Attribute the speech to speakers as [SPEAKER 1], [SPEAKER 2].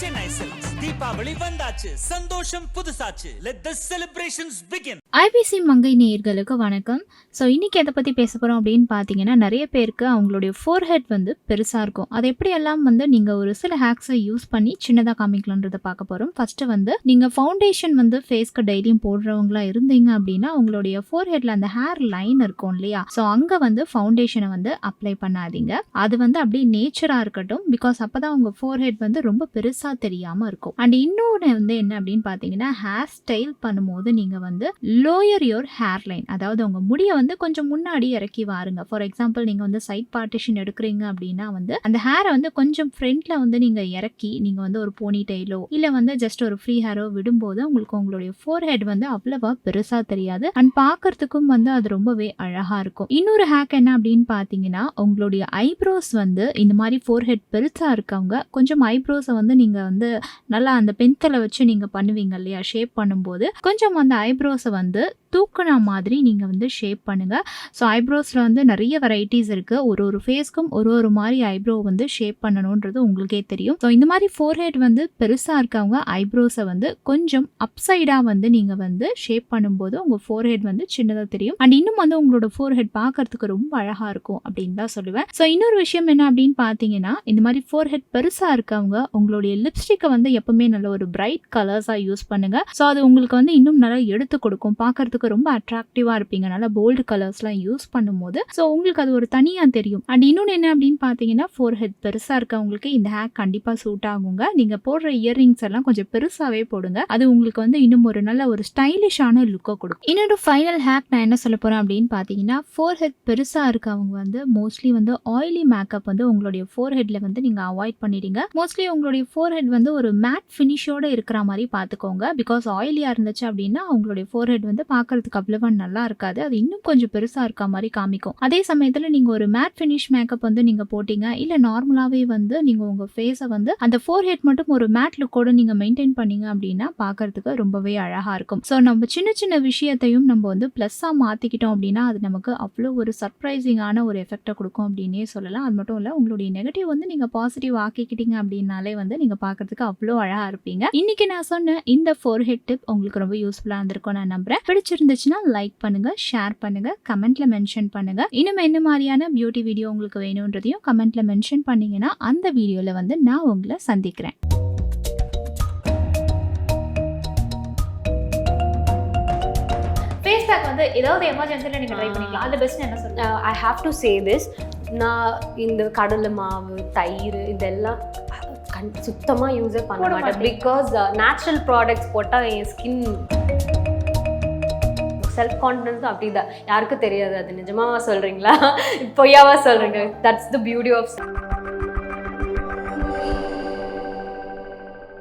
[SPEAKER 1] Chennai Silks Deepavali vandachu sandosham pudusachu let the celebrations begin.
[SPEAKER 2] IBC Mangai நேயர்களுக்கு வணக்கம். So இன்றைக்கி எதை பற்றி பேச போகிறோம் அப்படின்னு பார்த்தீங்கன்னா, நிறைய பேருக்கு அவங்களுடைய ஃபோர்ஹெட் வந்து பெருசாக இருக்கும். அது எப்படியெல்லாம் வந்து நீங்கள் ஒரு சில ஹேக்ஸை யூஸ் பண்ணி சின்னதாக காமிக்கலான்றதை பார்க்க போகிறோம். ஃபஸ்ட்டு வந்து நீங்கள் ஃபவுண்டேஷன் வந்து ஃபேஸ்க்கு டெய்லியும் போடுறவங்களா இருந்தீங்க அப்படின்னா, உங்களுடைய ஃபோர்ஹெட்டில் அந்த ஹேர் லைன் இருக்கும் இல்லையா, ஸோ அங்கே வந்து ஃபவுண்டேஷனை வந்து அப்ளை பண்ணாதீங்க. அது வந்து அப்படியே நேச்சராக இருக்கட்டும். பிகாஸ் அப்போ தான் உங்கள் ஃபோர்ஹெட் வந்து ரொம்ப பெருசாக தெரியாமல் இருக்கும். அண்ட் இன்னொன்று வந்து என்ன அப்படின்னு பார்த்தீங்கன்னா, ஹேர் ஸ்டைல் பண்ணும்போது நீங்கள் வந்து லோயர் யோர் ஹேர் லைன், அதாவது உங்க முடியை வந்து கொஞ்சம் முன்னாடி இறக்கி வாருங்க. ஃபார் எக்ஸாம்பிள் நீங்க வந்து சைட் பார்ட்டிஷன் எடுக்கிறீங்க அப்படின்னா வந்து அந்த ஹேரை வந்து கொஞ்சம் ஃப்ரண்ட்ல வந்து நீங்க இறக்கி நீங்க வந்து ஒரு போனி டெய்லோ இல்ல வந்து ஜஸ்ட் ஒரு ஃப்ரீ ஹேரோ விடும்போது உங்களுக்கு உங்களுடைய ஃபோர்ஹெட் வந்து அவ்வளவா பெருசா தெரியாது அண்ட் பார்க்கறதுக்கும் வந்து அது ரொம்பவே அழகா இருக்கும். இன்னொரு ஹேக் என்ன அப்படின்னு பாத்தீங்கன்னா, உங்களுடைய ஐப்ரோஸ் வந்து இந்த மாதிரி ஃபோர்ஹெட் பெருசா இருக்கவங்க கொஞ்சம் ஐப்ரோஸை வந்து நீங்க வந்து நல்லா அந்த பென்சிலை வச்சு நீங்க பண்ணுவீங்க இல்லையா, ஷேப் பண்ணும்போது கொஞ்சம் அந்த ஐப்ரோஸை வந்து தூக்குன மாதிரி நீங்கள் வந்து ஷேப் பண்ணுங்கள். ஸோ ஐப்ரோஸில் வந்து நிறைய வெரைட்டிஸ் இருக்குது. ஒரு ஃபேஸ்க்கும் ஒரு மாதிரி ஐப்ரோ வந்து ஷேப் பண்ணணுன்றது உங்களுக்கே தெரியும். ஸோ இந்த மாதிரி ஃபோர்ஹெட் வந்து பெருசாக இருக்கவங்க ஐப்ரோஸை வந்து கொஞ்சம் அப்சைடாக வந்து நீங்கள் வந்து ஷேப் பண்ணும்போது உங்கள் ஃபோர்ஹெட் வந்து சின்னதாக தெரியும். அண்ட் இன்னும் வந்து உங்களோட ஃபோர்ஹெட் பார்க்கறதுக்கு ரொம்ப அழகாக இருக்கும் அப்படின்னு தான் சொல்லுவேன். ஸோ இன்னொரு விஷயம் என்ன அப்படின்னு பார்த்தீங்கன்னா, இந்த மாதிரி ஃபோர்ஹெட் பெருசாக இருக்கவங்க உங்களுடைய லிப்ஸ்டிக்கை வந்து எப்பவுமே நல்ல ஒரு பிரைட் கலர்ஸாக யூஸ் பண்ணுங்கள். ஸோ அது உங்களுக்கு வந்து இன்னும் நல்லா எடுத்து கொடுக்கும், பார்க்கறதுக்கு ரொம்ப அட்ராக்டிவாக இருப்பீங்க. நல்லா போல்டு கலர்ஸ்லாம் யூஸ் பண்ணும்போது ஸோ உங்களுக்கு அது ஒரு தனியாக தெரியும். அண்ட் இன்னொன்று என்ன அப்படின்னு பார்த்தீங்கன்னா, ஃபோர்ஹெட் பெருசாக இருக்கவங்களுக்கு இந்த ஹேக் கண்டிப்பாக சூட் ஆகுங்க. நீங்கள் போடுற இயர்ரிங்ஸ் எல்லாம் கொஞ்சம் பெருசாகவே போடுங்க. அது உங்களுக்கு வந்து இன்னும் ஒரு நல்ல ஒரு ஸ்டைலிஷான லுக்கை கொடுக்கும். இன்னொரு ஃபைனல் ஹேக் நான் என்ன சொல்ல போகிறேன் அப்படின்னு பார்த்தீங்கன்னா, ஃபோர்ஹெட் பெருசாக இருக்கவங்க வந்து மோஸ்ட்லி வந்து ஆயிலி மேக்கப் வந்து உங்களுடைய ஃபோர்ஹெட்டில் வந்து நீங்கள் அவாய்ட் பண்ணிடுங்க. மோஸ்ட்லி உங்களுடைய ஃபோர்ஹெட் வந்து ஒரு மேட் ஃபினிஷோடு இருக்கிற மாதிரி பார்த்துக்கோங்க. பிகாஸ் ஆயிலியாக இருந்துச்சு அப்படின்னா உங்களுடைய ஃபோர்ஹெட் வந்து பார்க்கறதுக்கு அவ்வளவா நல்லா இருக்காது. அது இன்னும் கொஞ்சம் பெருசா இருக்க மாதிரி காமிக்கும். அதே சமயத்துல நீங்க ஒரு மேட் ஃபினிஷ் மேக்கப் வந்து நீங்க போட்டீங்க, இல்ல நார்மலாவே வந்து நீங்க உங்க ஃபேஸை வந்து அந்த ஃபோர்ஹெட் மட்டும் ஒரு மேட் லுக்கோட நீங்க மெயின்டைன் பண்ணீங்க அப்படின்னா பார்க்கறதுக்கு ரொம்பவே அழகா இருக்கும். ஸோ நம்ம சின்ன சின்ன விஷயத்தையும் நம்ம வந்து பிளஸ்ஸா மாத்திக்கிட்டோம் அப்படின்னா அது நமக்கு அவ்வளோ ஒரு சர்ப்ரைசிங்கான ஒரு எஃபெக்டை கொடுக்கும் அப்படின்னே சொல்லலாம். அது மட்டும் இல்ல, உங்களுடைய நெகட்டிவ் வந்து நீங்க பாசிட்டிவ் ஆக்கிக்கிட்டீங்க அப்படின்னாலே வந்து நீங்க பார்க்கறதுக்கு அவ்வளோ அழகா இருப்பீங்க. இன்னைக்கு நான் சொன்ன இந்த ஃபோர்ஹெட் டிப் உங்களுக்கு ரொம்ப யூஸ்ஃபுல்லா இருந்திருக்கும் நான் நம்புறேன். பிடிச்சிருந்துச்சுன்னா லைக் பண்ணுங்க, ஷேர் பண்ணுங்க, கமெண்ட்ல மென்ஷன் பண்ணுங்க. இன்னும் என்ன மாதிரியான பியூட்டி வீடியோ உங்களுக்கு வேணும்ன்றதையும் கமெண்ட்ல மென்ஷன் பண்ணீங்கன்னா அந்த வீடியோல வந்து நான் உங்களை சந்திக்கிறேன். ஃபேஸ் பேக் வந்து ஏதாவது எமர்ஜென்சில நீங்க ட்ரை பண்ணிக்கலாம். அது பெஸ்ட் என்ன சொல்லுங்க.
[SPEAKER 3] I have to say this, நான் இந்த கடலை மாவு, தயிர் இதெல்லாம் சுத்தமாக யூஸே பண்ண மாட்டேன். பிகாஸ் நேச்சுரல் ப்ராடக்ட்ஸ் போட்டால் என் ஸ்கின் செல்ஃப் கான்ஃபிடன்ஸ் அப்படிதான் யாருக்கும் தெரியாது. அது நிஜமாவா சொல்கிறீங்களா, பொய்யாவா சொல்கிறீங்க? That's the beauty of